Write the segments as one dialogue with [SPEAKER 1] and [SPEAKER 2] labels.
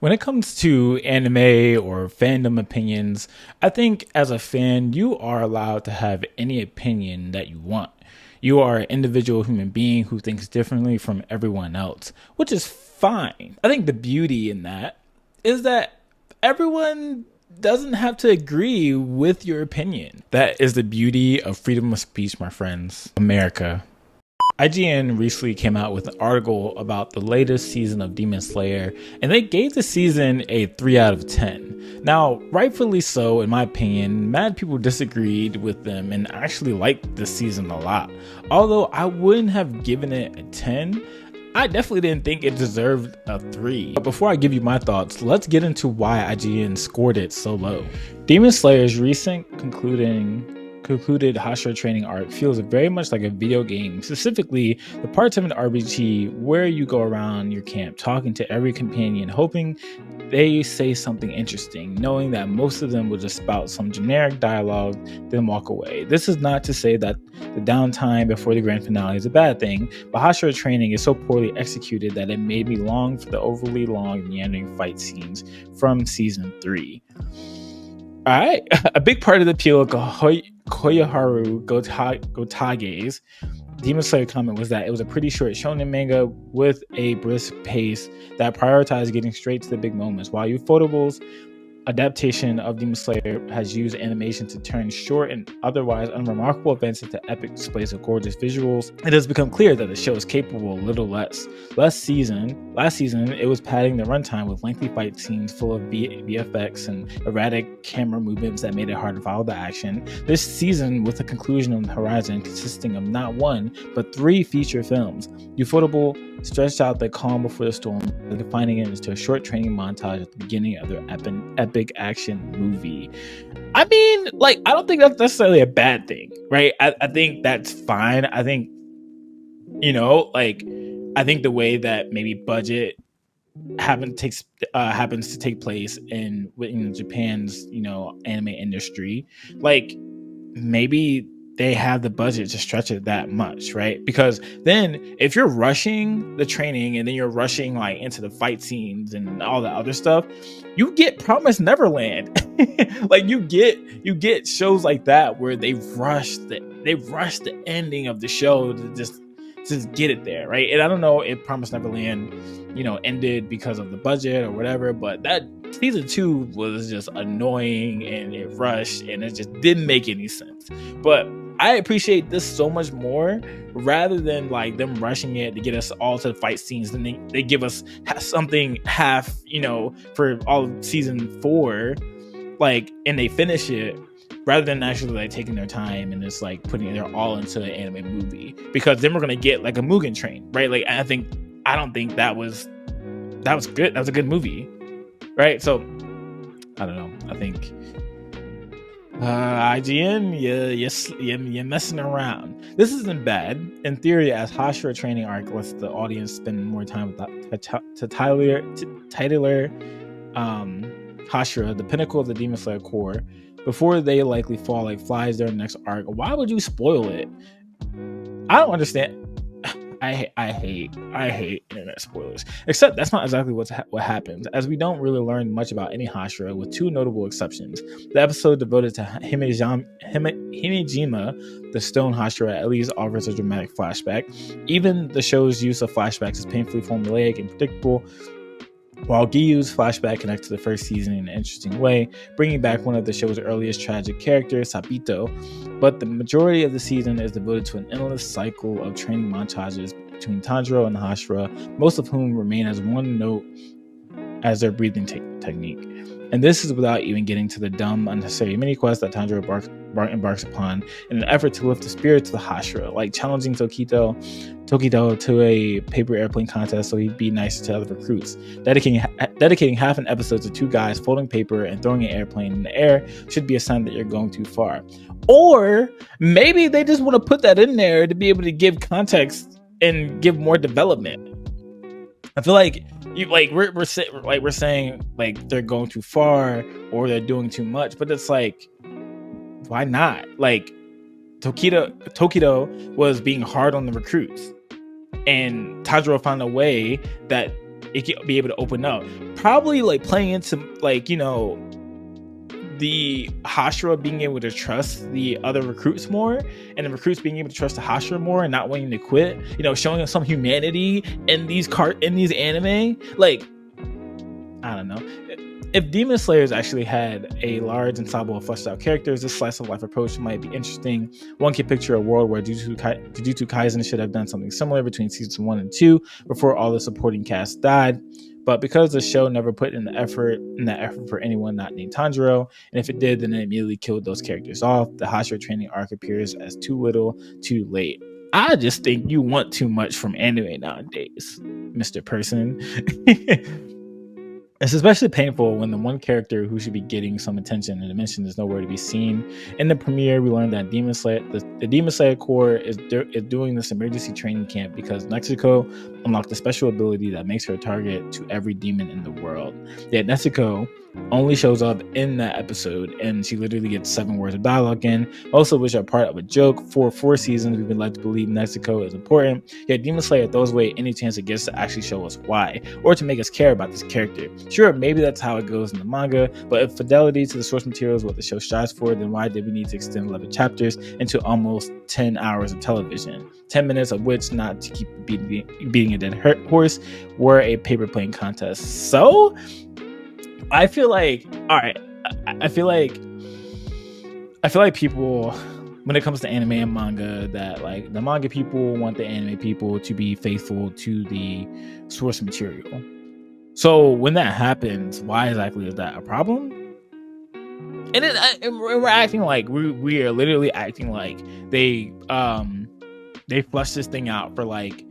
[SPEAKER 1] When it comes to anime or fandom opinions, I think as a fan, you are allowed to have any opinion that you want. You are an individual human being who thinks differently from everyone else, which is fine. I think the beauty in that is that everyone doesn't have to agree with your opinion. That is the beauty of freedom of speech, my friends. America. IGN recently came out with an article about the latest season of Demonslayer, and they gave the season a 3 out of 10. Now, rightfully so, in my opinion, mad people disagreed with them and actually liked this season a lot. Although I wouldn't have given it a 10, I definitely didn't think it deserved a 3. But before I give you my thoughts, let's get into why IGN scored it so low. Demon Slayer's recent concluded Hashira training arc feels very much like a video game, specifically the parts of an RPG where you go around your camp talking to every companion, hoping they say something interesting, knowing that most of them will just spout some generic dialogue, then walk away. This is not to say that the downtime before the grand finale is a bad thing, but Hashira training is so poorly executed that it made me long for the overly long, meandering fight scenes from season 3. All right, a big part of the appeal of Koyoharu Gotage's Demon Slayer comment was that it was a pretty short shonen manga with a brisk pace that prioritized getting straight to the big moments, while Ufotable's adaptation of Demon Slayer has used animation to turn short and otherwise unremarkable events into epic displays of gorgeous visuals. It has become clear that the show is capable of little less. Last season, it was padding the runtime with lengthy fight scenes full of VFX and erratic camera movements that made it hard to follow the action. This season, with the conclusion on the horizon consisting of not one, but 3 feature films, Ufotable stretched out the calm before the storm, defining it into a short training montage at the beginning of their epic action movie. I mean, I don't think that's necessarily a bad thing, right? I think that's fine. I think, I think the way that maybe budget happens to take place in Japan's, anime industry, maybe they have the budget to stretch it that much, right? Because then if you're rushing the training and then you're rushing into the fight scenes and all that other stuff, you get Promised Neverland. You get shows like that where they rush the ending of the show to just get it there, right? And I don't know if Promised Neverland, ended because of the budget or whatever, but that season 2 was just annoying and it rushed and it just didn't make any sense. But I appreciate this so much more, rather than them rushing it to get us all to the fight scenes. Then they give us something half, for all of season 4, and they finish it, rather than actually taking their time and just putting their all into an anime movie. Because then we're gonna get a Mugen Train, right? I don't think that was good. That was a good movie, right? So I don't know. I think IGN, you're messing around. This isn't bad in theory, as Hashira training arc lets the audience spend more time with titular Hashira, the pinnacle of the Demon Slayer core, before they likely fall like flies during the next arc. Why would you spoil it? I don't understand. I hate internet spoilers. Except that's not exactly what happens, as we don't really learn much about any Hashira, with 2 notable exceptions. The episode devoted to Himejima, the stone Hashira, at least offers a dramatic flashback. Even the show's use of flashbacks is painfully formulaic and predictable, while Giyu's flashback connects to the first season in an interesting way, bringing back one of the show's earliest tragic characters, Sabito. But the majority of the season is devoted to an endless cycle of training montages between Tanjiro and Hashira, most of whom remain as one note as their breathing technique. And this is without even getting to the dumb, unnecessary mini-quest that Tanjiro embarks upon in an effort to lift the spirits of the Hashira, like challenging Tokito to a paper airplane contest so he'd be nicer to other recruits. Dedicating half an episode to 2 guys folding paper and throwing an airplane in the air should be a sign that you're going too far. Or maybe they just want to put that in there to be able to give context and give more development. I feel like we're saying they're going too far or they're doing too much, but it's why not? Tokito was being hard on the recruits, and Tanjiro found a way that it could be able to open up. Probably like playing into like, the Hashira being able to trust the other recruits more, and the recruits being able to trust the Hashira more and not wanting to quit, showing us some humanity in these anime. Like, I don't know. If Demon Slayers actually had a large ensemble of fleshed out characters, this slice of life approach might be interesting. One can picture a world where Jujutsu Kaisen should have done something similar between seasons 1 and 2 before all the supporting cast died. But because the show never put in that effort for anyone not named Tanjiro, and if it did, then it immediately killed those characters off. The Hashira training arc appears as too little, too late. I just think you want too much from anime nowadays, Mr. Person. It's especially painful when the one character who should be getting some attention and dimension is nowhere to be seen. In the premiere, we learned that the Demon Slayer Corps is doing this emergency training camp because Nezuko unlocked a special ability that makes her a target to every demon in the world. Yet Nezuko only shows up in that episode, and she literally gets 7 words of dialogue in, most of which are part of a joke. For 4 seasons, we've been led to believe Nezuko is important, yet Demon Slayer throws away any chance it gets to actually show us why, or to make us care about this character. Sure, maybe that's how it goes in the manga, but if fidelity to the source material is what the show strives for, then why did we need to extend 11 chapters into almost 10 hours of television? 10 minutes of which, not to keep beating a dead horse, were a paper plane contest. So I feel like, all right, I feel like people, when it comes to anime and manga, that like the manga people want the anime people to be faithful to the source material. So when that happens, why exactly is that a problem? And we're acting like we are literally acting like they flushed this thing out for like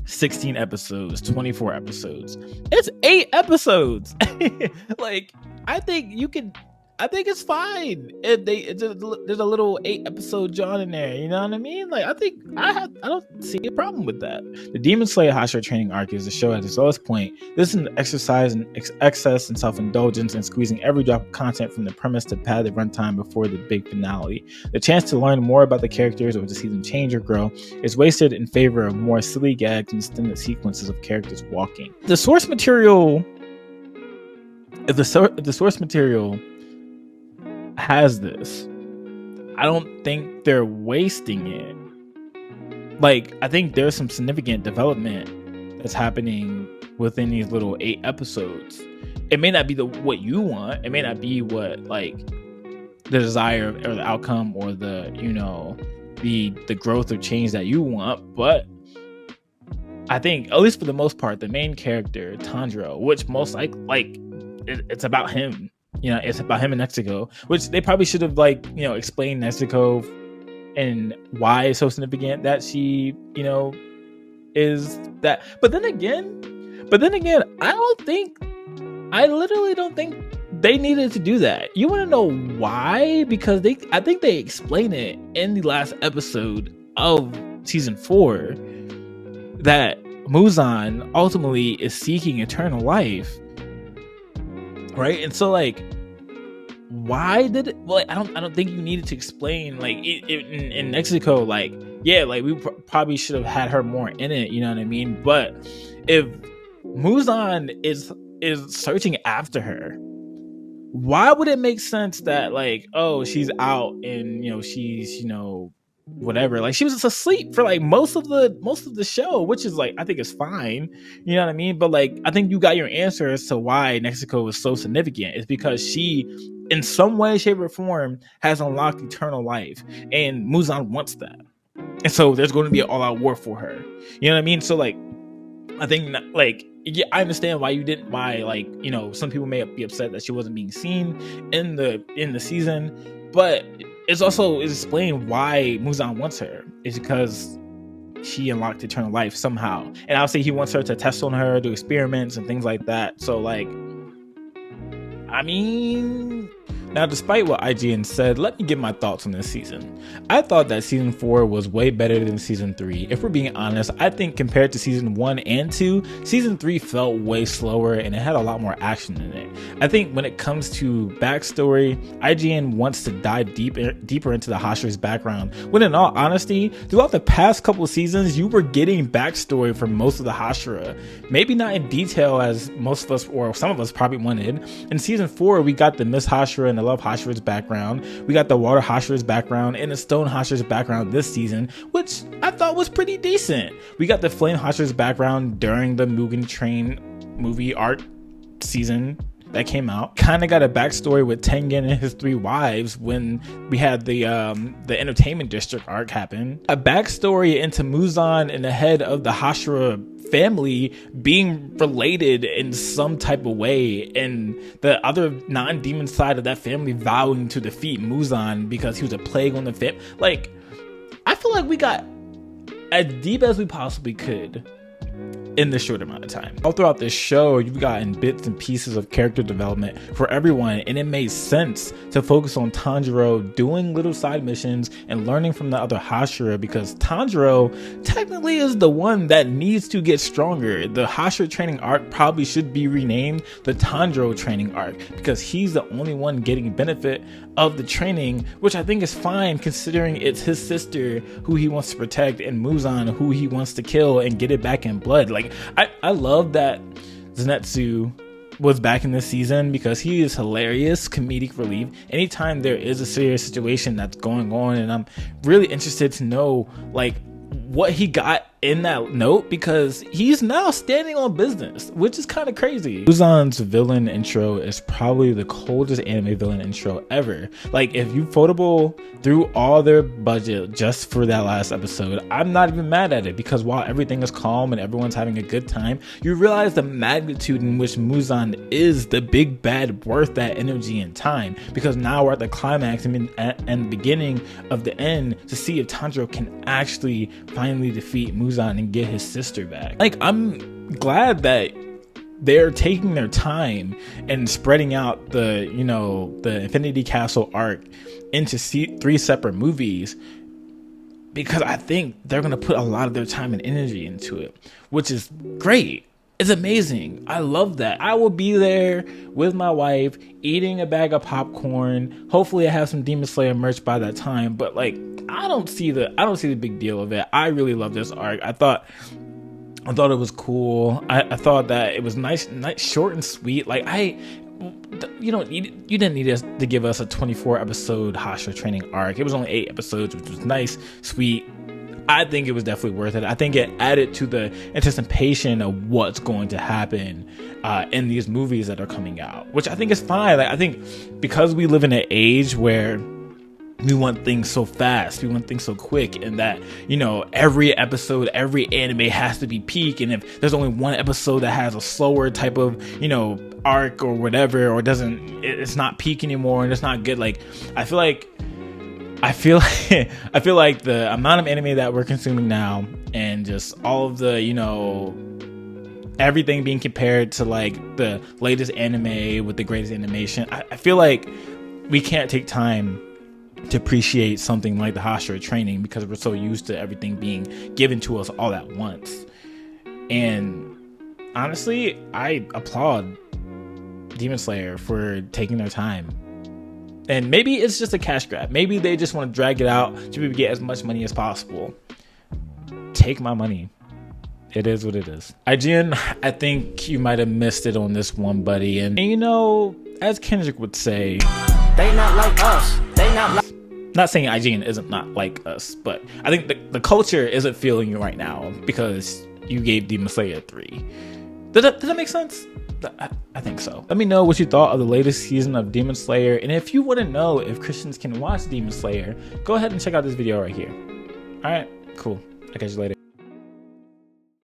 [SPEAKER 1] 16 episodes, 24 episodes. It's 8 episodes. Like, I think it's fine if there's a little 8-episode John in there. You know what I mean? Like, I don't see a problem with that. The Demon Slayer Hashira training arc is the show at its lowest point. This is an exercise in excess and self-indulgence and squeezing every drop of content from the premise to pad the runtime before the big finale. The chance to learn more about the characters or to see them change or grow is wasted in favor of more silly gags and extended sequences of characters walking. The source material, if the source material has this, I don't think they're wasting it. Like, I think there's some significant development that's happening within these little 8 episodes. It may not be what you want. It may not be what, like, the desire or the outcome or the the growth or change that you want, but I think, at least for the most part, the main character Tanjiro, which most like it's about him. It's about him and Nezuko, which they probably should have explained Nezuko and why it's so significant that she is that. But then again, I literally don't think they needed to do that. You want to know why? Because I think they explain it in the last episode of season 4 that Muzan ultimately is seeking eternal life, right? And so, like, why did it? Well, I don't think you needed to explain, like, in Mexico, like, yeah, like, we probably should have had her more in it. You know what I mean? But if Muzan is searching after her, why would it make sense that, like, oh, she's out and she's whatever, like, she was just asleep for like most of the show, which is, like, I think it's fine, you know what I mean? But, like, I think you got your answer as to why Mexico is so significant. It's because she, in some way, shape, or form, has unlocked eternal life, and Muzan wants that, and so there's going to be an all-out war for her. You know what I mean? So, like, I think, like, yeah, I understand why like, some people may be upset that she wasn't being seen in the season, but it's also explained why Muzan wants her. It's because she unlocked eternal life somehow, and I'll say he wants her to test on her, do experiments and things like that. So, like, I mean, Now, despite what IGN said, let me give my thoughts on this season. I thought that season 4 was way better than season 3. If we're being honest, I think compared to season 1 and 2, season 3 felt way slower and it had a lot more action in it. I think when it comes to backstory, IGN wants to dive deeper into the Hashira's background, when in all honesty, throughout the past couple seasons, you were getting backstory for most of the Hashira. Maybe not in detail as most of us, or some of us probably wanted. In season 4, we got the Miss Hashira and the Love Hashira's background, we got the Water Hashira's background, and the Stone Hashira's background this season, which I thought was pretty decent. We got the Flame Hashira's background during the Mugen Train movie art season that came out. Kind of got a backstory with Tengen and his 3 wives when we had the Entertainment District arc happen. A backstory into Muzan and the head of the Hashira family being related in some type of way, and the other non-demon side of that family vowing to defeat Muzan because he was a plague on the family. Like, I feel like we got as deep as we possibly could in this short amount of time. All throughout this show, you've gotten bits and pieces of character development for everyone, and it made sense to focus on Tanjiro doing little side missions and learning from the other Hashira, because Tanjiro technically is the one that needs to get stronger. The Hashira training arc probably should be renamed the Tanjiro training arc, because he's the only one getting benefit of the training, which I think is fine considering it's his sister who he wants to protect and Muzan who he wants to kill and get it back in blood. Like, I love that Zenitsu was back in this season because he is hilarious comedic relief anytime there is a serious situation that's going on, and I'm really interested to know like what he got in that note, because he's now standing on business, which is kind of crazy. Muzan's villain intro is probably the coldest anime villain intro ever. Like, if you foldable through all their budget just for that last episode, I'm not even mad at it, because while everything is calm and everyone's having a good time, you realize the magnitude in which Muzan is the big bad worth that energy and time, because now we're at the climax and the beginning of the end to see if Tanjiro can actually finally defeat Muzan and get his sister back. Like, I'm glad that they're taking their time and spreading out the, you know, the Infinity Castle arc into 3 separate movies, because I think they're going to put a lot of their time and energy into it, which is great. It's amazing. I love that. I will be there with my wife eating a bag of popcorn. Hopefully I have some Demonslayer merch by that time, but like, I don't see the big deal of it. I really love this arc. I thought it was cool. I thought that it was nice, short and sweet. Like, you didn't need us to give us a 24 episode Hashira training arc. It was only 8 episodes, which was nice, sweet. I think it was definitely worth it. I think it added to the anticipation of what's going to happen in these movies that are coming out, which I think is fine. Like, I think because we live in an age where we want things so fast, we want things so quick, and that, you know, every episode, every anime has to be peak, and if there's only one episode that has a slower type of, you know, arc or whatever, or it's not peak anymore and it's not good, like, I feel like the amount of anime that we're consuming now, and just all of the, you know, everything being compared to like the latest anime with the greatest animation, I feel like we can't take time to appreciate something like the Hashira training, because we're so used to everything being given to us all at once. And honestly, I applaud Demonslayer for taking their time. And maybe it's just a cash grab. Maybe they just want to drag it out to get as much money as possible. Take my money. It is what it is. IGN, I think you might have missed it on this one, buddy. And you know, as Kendrick would say,
[SPEAKER 2] they not like us. They not like.
[SPEAKER 1] Not saying IGN isn't not like us, but I think the culture isn't feeling you right now because you gave Demon Slayer 3. Does that make sense? I think so. Let me know what you thought of the latest season of Demon Slayer, and if you want to know if Christians can watch Demon Slayer, go ahead and check out this video right here. All right, cool. I'll catch you later.